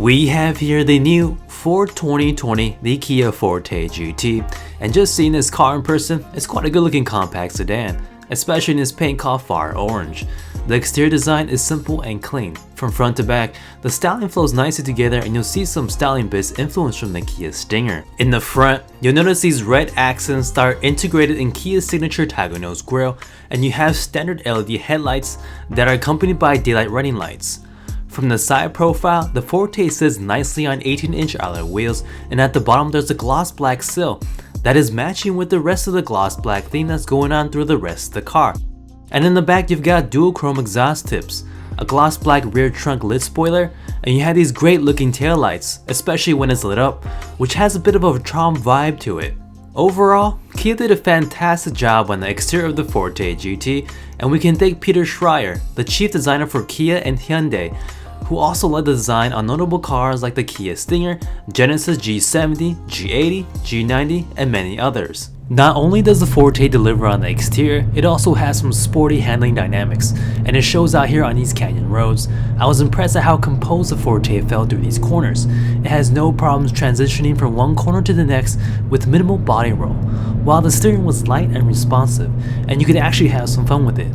We have here the new for 2020, the Kia Forte GT, and just seeing this car in person, it's quite a good looking compact sedan, especially in its paint called fire orange. The exterior design is simple and clean. From front to back, the styling flows nicely together and you'll see some styling bits influenced from the Kia Stinger. In the front, you'll notice these red accents that are integrated in Kia's signature tiger nose grille, and you have standard LED headlights that are accompanied by daylight running lights. From the side profile, the Forte sits nicely on 18-inch alloy wheels, and at the bottom there's a gloss black sill that is matching with the rest of the gloss black theme that's going on through the rest of the car. And in the back you've got dual chrome exhaust tips, a gloss black rear trunk lid spoiler, and you have these great looking taillights, especially when it's lit up, which has a bit of a charm vibe to it. Overall, Kia did a fantastic job on the exterior of the Forte GT, and we can thank Peter Schreier, the chief designer for Kia and Hyundai, who also led the design on notable cars like the Kia Stinger, Genesis G70, G80, G90, and many others. Not only does the Forte deliver on the exterior, it also has some sporty handling dynamics, and it shows out here on these canyon roads. I was impressed at how composed the Forte felt through these corners. It has no problems transitioning from one corner to the next with minimal body roll, while the steering was light and responsive, and you could actually have some fun with it.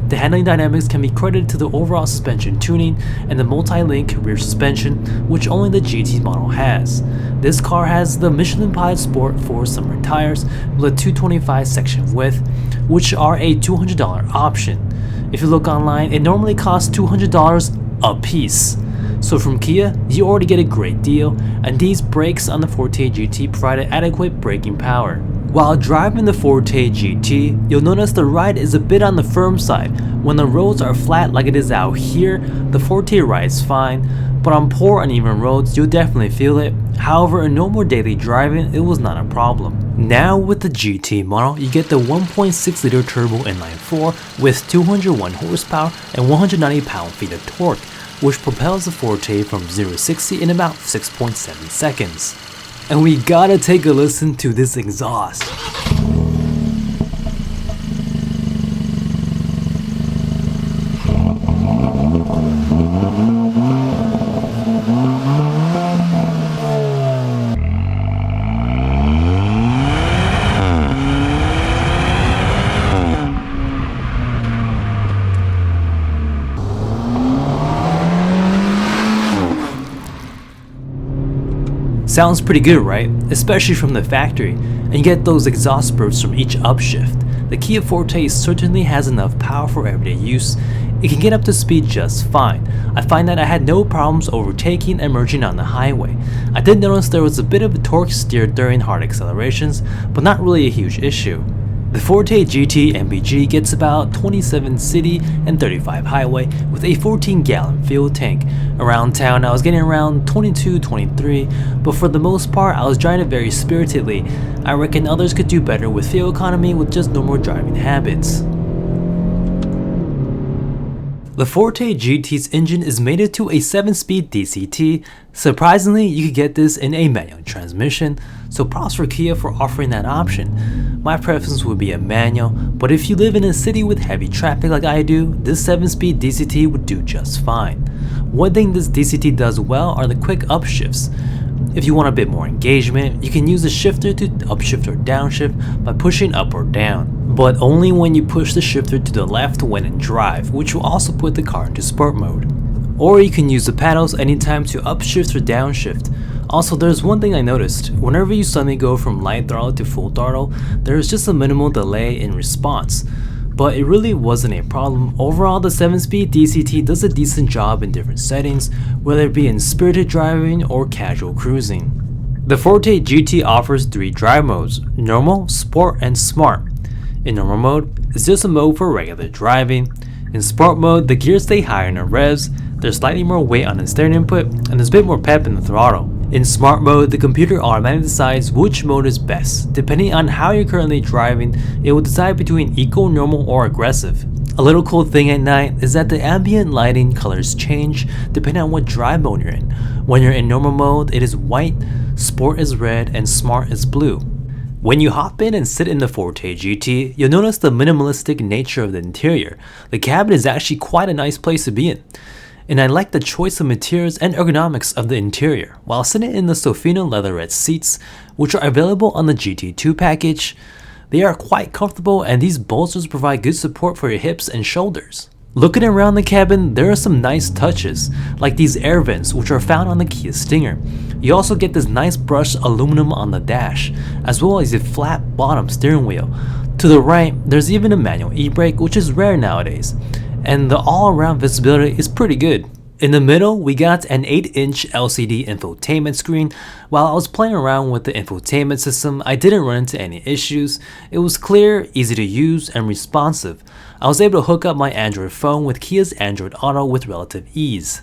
The handling dynamics can be credited to the overall suspension tuning and the multi-link rear suspension, which only the GT model has. This car has the Michelin Pilot Sport 4 summer tires with a 225 section width, which are a $200 option. If you look online, it normally costs $200 a piece. So from Kia, you already get a great deal, and these brakes on the Forte GT provided adequate braking power. While driving the Forte GT, you'll notice the ride is a bit on the firm side. When the roads are flat like it is out here, the Forte rides fine, but on poor uneven roads you'll definitely feel it. However, in normal daily driving, it was not a problem. Now with the GT model, you get the 1.6 liter turbo inline 4 with 201 horsepower and 190 pound-feet of torque, which propels the Forte from 0 to 60 in about 6.7 seconds. And we gotta take a listen to this exhaust. Sounds pretty good, right? Especially from the factory, and you get those exhaust bursts from each upshift. The Kia Forte certainly has enough power for everyday use. It can get up to speed just fine. I find that I had no problems overtaking and merging on the highway. I did notice there was a bit of a torque steer during hard accelerations, but not really a huge issue. The Forte GT MPG gets about 27 city and 35 highway with a 14-gallon fuel tank. Around town I was getting around 22-23, but for the most part I was driving it very spiritedly. I reckon others could do better with fuel economy with just normal driving habits. The Forte GT's engine is mated to a 7-speed DCT. Surprisingly, you could get this in a manual transmission, so props for Kia for offering that option. My preference would be a manual, but if you live in a city with heavy traffic like I do, this 7-speed DCT would do just fine. One thing this DCT does well are the quick upshifts. If you want a bit more engagement, you can use the shifter to upshift or downshift by pushing up or down, but only when you push the shifter to the left when in drive, which will also put the car into sport mode. Or you can use the paddles anytime to upshift or downshift. Also, there's one thing I noticed. Whenever you suddenly go from light throttle to full throttle, there's just a minimal delay in response. But it really wasn't a problem. Overall, the 7-speed DCT does a decent job in different settings, whether it be in spirited driving or casual cruising. The Forte GT offers 3 drive modes: Normal, Sport, and Smart. In Normal mode, it's just a mode for regular driving. In Sport mode, the gears stay higher in the revs, there's slightly more weight on the steering input, and there's a bit more pep in the throttle. In Smart mode, the computer automatically decides which mode is best. Depending on how you're currently driving, it will decide between Eco, Normal, or Aggressive. A little cool thing at night is that the ambient lighting colors change depending on what drive mode you're in. When you're in Normal mode, it is white, Sport is red, and Smart is blue. When you hop in and sit in the Forte GT, you'll notice the minimalistic nature of the interior. The cabin is actually quite a nice place to be in. and I like the choice of materials and ergonomics of the interior while sitting in the Sofino leatherette seats, which are available on the GT2 package. They are quite comfortable, and these bolsters provide good support for your hips and shoulders. Looking around the cabin, there are some nice touches, like these air vents which are found on the Kia Stinger. You also get this nice brushed aluminum on the dash, as well as a flat bottom steering wheel. To the right, there's even a manual e-brake, which is rare nowadays, and the all-around visibility is pretty good. In the middle, we got an 8-inch LCD infotainment screen. While I was playing around with the infotainment system, I didn't run into any issues. It was clear, easy to use, and responsive. I was able to hook up my Android phone with Kia's Android Auto with relative ease.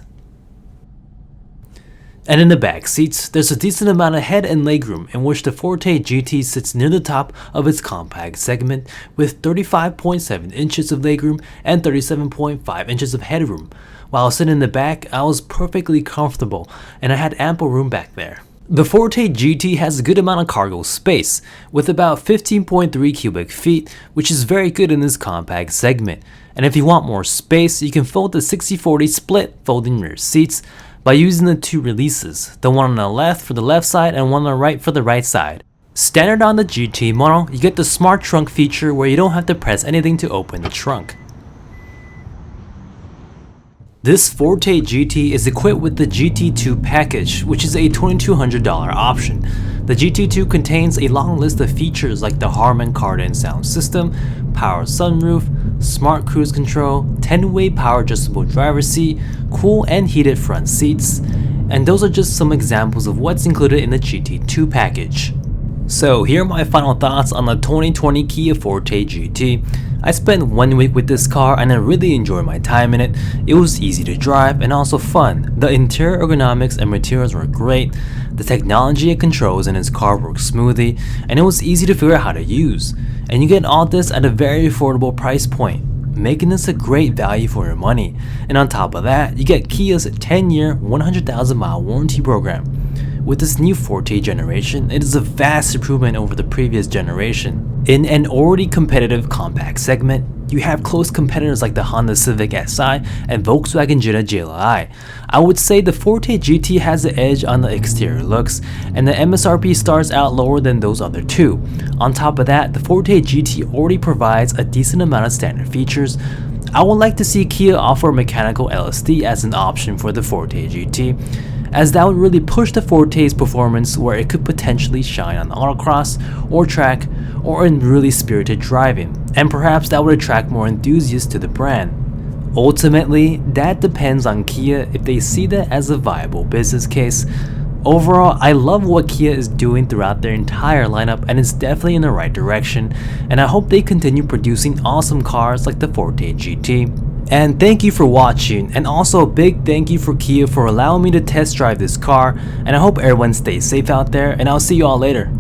And in the back seats, there's a decent amount of head and legroom in which the Forte GT sits near the top of its compact segment with 35.7 inches of legroom and 37.5 inches of headroom. While sitting in the back, I was perfectly comfortable and I had ample room back there. The Forte GT has a good amount of cargo space with about 15.3 cubic feet, which is very good in this compact segment. And if you want more space, you can fold the 60/40 split folding rear seats by using the two releases, the one on the left for the left side and one on the right for the right side. Standard on the GT model, you get the smart trunk feature where you don't have to press anything to open the trunk. This Forte GT is equipped with the GT2 Package, which is a $2,200 option. The GT2 contains a long list of features like the Harman Kardon sound system, power sunroof, smart cruise control, 10-way power adjustable driver's seat, cool and heated front seats, and those are just some examples of what's included in the GT2 package. So here are my final thoughts on the 2020 Kia Forte GT. I spent 1 week with this car and I really enjoyed my time in it. It was easy to drive and also fun. The interior ergonomics and materials were great. The technology and controls in this car worked smoothly, and it was easy to figure out how to use. And you get all this at a very affordable price point, making this a great value for your money. And on top of that, you get Kia's 10-year, 100,000-mile warranty program. With this new Forte generation, it is a vast improvement over the previous generation. In an already competitive compact segment, you have close competitors like the Honda Civic Si and Volkswagen Jetta GLI. I would say the Forte GT has the edge on the exterior looks, and the MSRP starts out lower than those other two. On top of that, the Forte GT already provides a decent amount of standard features. I would like to see Kia offer mechanical LSD as an option for the Forte GT, as that would really push the Forte's performance where it could potentially shine on autocross or track or in really spirited driving, and perhaps that would attract more enthusiasts to the brand. Ultimately, that depends on Kia if they see that as a viable business case. Overall, I love what Kia is doing throughout their entire lineup, and it's definitely in the right direction, and I hope they continue producing awesome cars like the Forte GT. And thank you for watching, and also a big thank you for Kia for allowing me to test drive this car, and I hope everyone stays safe out there, and I'll see you all later.